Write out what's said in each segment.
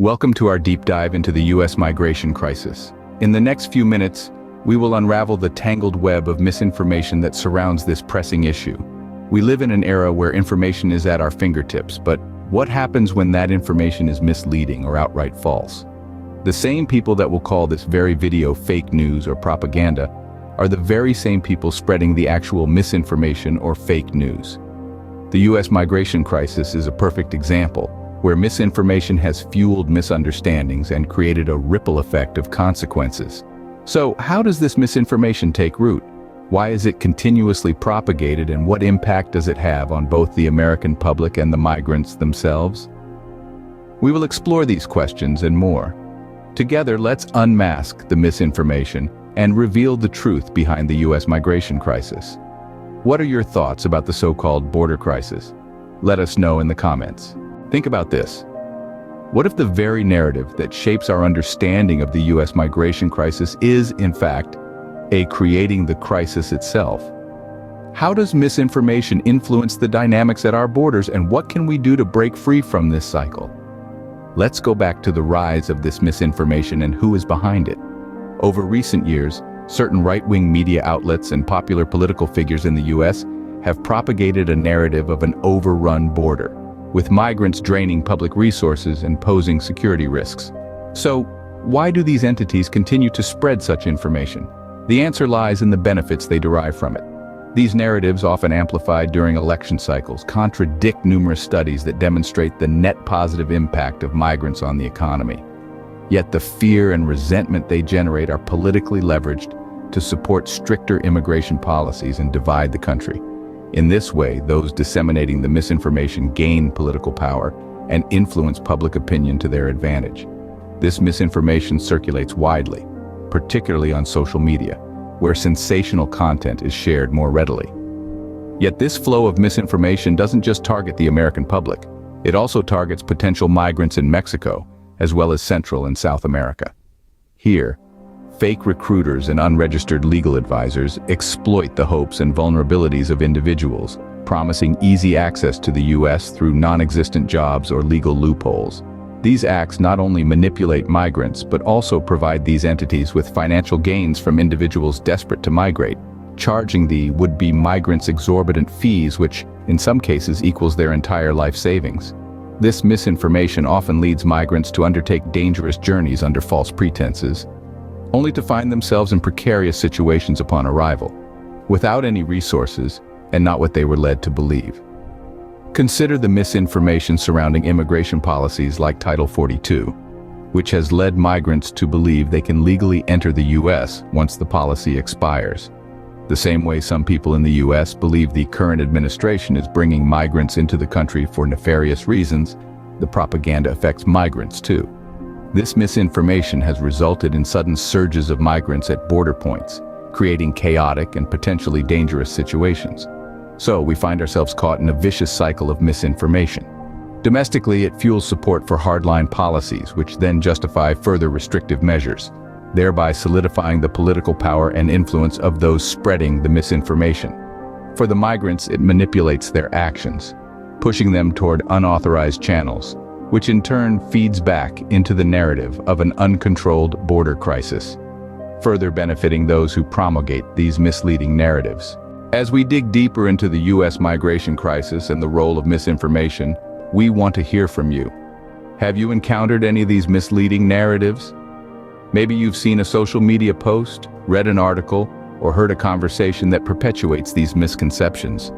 Welcome to our deep dive into the U.S. migration crisis. In the next few minutes, we will unravel the tangled web of misinformation that surrounds this pressing issue. We live in an era where information is at our fingertips, but what happens when that information is misleading or outright false? The same people that will call this very video fake news or propaganda are the very same people spreading the actual misinformation or fake news. The U.S. migration crisis is a perfect example, where misinformation has fueled misunderstandings and created a ripple effect of consequences. So, how does this misinformation take root? Why is it continuously propagated, and what impact does it have on both the American public and the migrants themselves? We will explore these questions and more. Together, let's unmask the misinformation and reveal the truth behind the U.S. migration crisis. What are your thoughts about the so-called border crisis? Let us know in the comments. Think about this. What if the very narrative that shapes our understanding of the U.S. migration crisis is, in fact, creating the crisis itself? How does misinformation influence the dynamics at our borders, and what can we do to break free from this cycle? Let's go back to the rise of this misinformation and who is behind it. Over recent years, certain right-wing media outlets and popular political figures in the U.S. have propagated a narrative of an overrun border, with migrants draining public resources and posing security risks. So, why do these entities continue to spread such information? The answer lies in the benefits they derive from it. These narratives, often amplified during election cycles, contradict numerous studies that demonstrate the net positive impact of migrants on the economy. Yet the fear and resentment they generate are politically leveraged to support stricter immigration policies and divide the country. In this way, those disseminating the misinformation gain political power and influence public opinion to their advantage. This misinformation circulates widely, particularly on social media, where sensational content is shared more readily. Yet this flow of misinformation doesn't just target the American public. It also targets potential migrants in Mexico, as well as Central and South America. Here, fake recruiters and unregistered legal advisors exploit the hopes and vulnerabilities of individuals, promising easy access to the U.S. through non-existent jobs or legal loopholes. These acts not only manipulate migrants, but also provide these entities with financial gains from individuals desperate to migrate, charging the would-be migrants exorbitant fees, which, in some cases, equals their entire life savings. This misinformation often leads migrants to undertake dangerous journeys under false pretenses, only to find themselves in precarious situations upon arrival, without any resources and not what they were led to believe. Consider the misinformation surrounding immigration policies like Title 42, which has led migrants to believe they can legally enter the U.S. once the policy expires. The same way some people in the U.S. believe the current administration is bringing migrants into the country for nefarious reasons, the propaganda affects migrants too. This misinformation has resulted in sudden surges of migrants at border points, creating chaotic and potentially dangerous situations. So we find ourselves caught in a vicious cycle of misinformation. Domestically, it fuels support for hardline policies, which then justify further restrictive measures, thereby solidifying the political power and influence of those spreading the misinformation. For the migrants, it manipulates their actions, pushing them toward unauthorized channels, which in turn feeds back into the narrative of an uncontrolled border crisis, further benefiting those who promulgate these misleading narratives. As we dig deeper into the U.S. migration crisis and the role of misinformation, we want to hear from you. Have you encountered any of these misleading narratives? Maybe you've seen a social media post, read an article, or heard a conversation that perpetuates these misconceptions.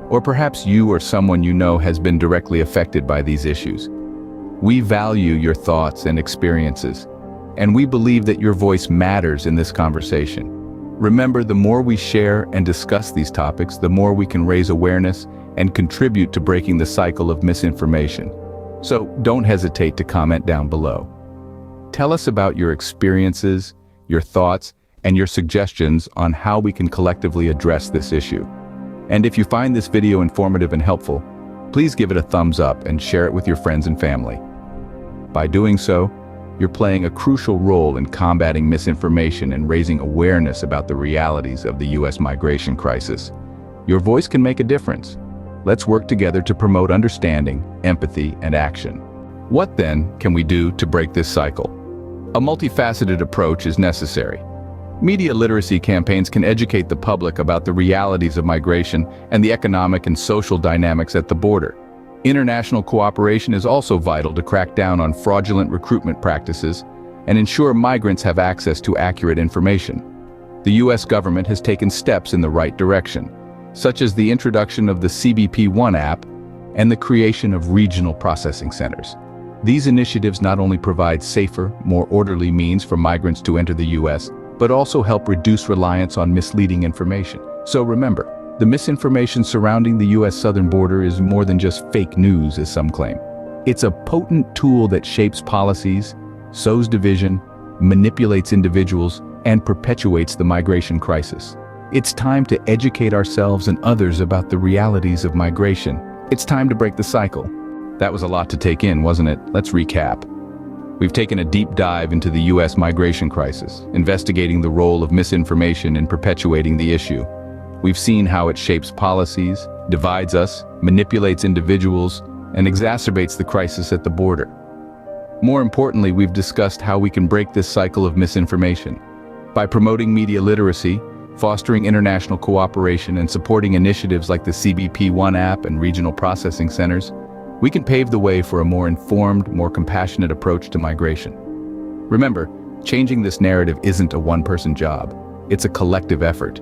Or perhaps you or someone you know has been directly affected by these issues. We value your thoughts and experiences, and we believe that your voice matters in this conversation. Remember, the more we share and discuss these topics, the more we can raise awareness and contribute to breaking the cycle of misinformation. So don't hesitate to comment down below. Tell us about your experiences, your thoughts, and your suggestions on how we can collectively address this issue. And if you find this video informative and helpful, please give it a thumbs up and share it with your friends and family. By doing so, you're playing a crucial role in combating misinformation and raising awareness about the realities of the U.S. migration crisis. Your voice can make a difference. Let's work together to promote understanding, empathy, and action. What then can we do to break this cycle? A multifaceted approach is necessary. Media literacy campaigns can educate the public about the realities of migration and the economic and social dynamics at the border. International cooperation is also vital to crack down on fraudulent recruitment practices and ensure migrants have access to accurate information. The U.S. government has taken steps in the right direction, such as the introduction of the CBP-1 app and the creation of regional processing centers. These initiatives not only provide safer, more orderly means for migrants to enter the U.S., but also help reduce reliance on misleading information. So remember, the misinformation surrounding the U.S. southern border is more than just fake news, as some claim. It's a potent tool that shapes policies, sows division, manipulates individuals, and perpetuates the migration crisis. It's time to educate ourselves and others about the realities of migration. It's time to break the cycle. That was a lot to take in, wasn't it? Let's recap. We've taken a deep dive into the U.S. migration crisis, investigating the role of misinformation in perpetuating the issue. We've seen how it shapes policies, divides us, manipulates individuals, and exacerbates the crisis at the border. More importantly, we've discussed how we can break this cycle of misinformation. By promoting media literacy, fostering international cooperation, and supporting initiatives like the CBP-1 app and regional processing centers, we can pave the way for a more informed, more compassionate approach to migration. Remember, changing this narrative isn't a one-person job. It's a collective effort.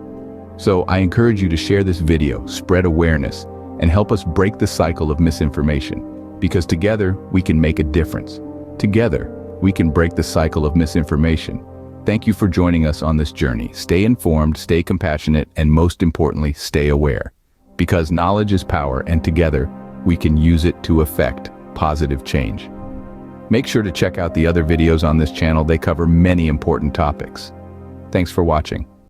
So I encourage you to share this video, spread awareness, and help us break the cycle of misinformation, because together we can make a difference. Together, we can break the cycle of misinformation. Thank you for joining us on this journey. Stay informed, stay compassionate, and most importantly, stay aware. Because knowledge is power, and together, we can use it to affect positive change. Make sure to check out the other videos on this channel. They cover many important topics. Thanks for watching.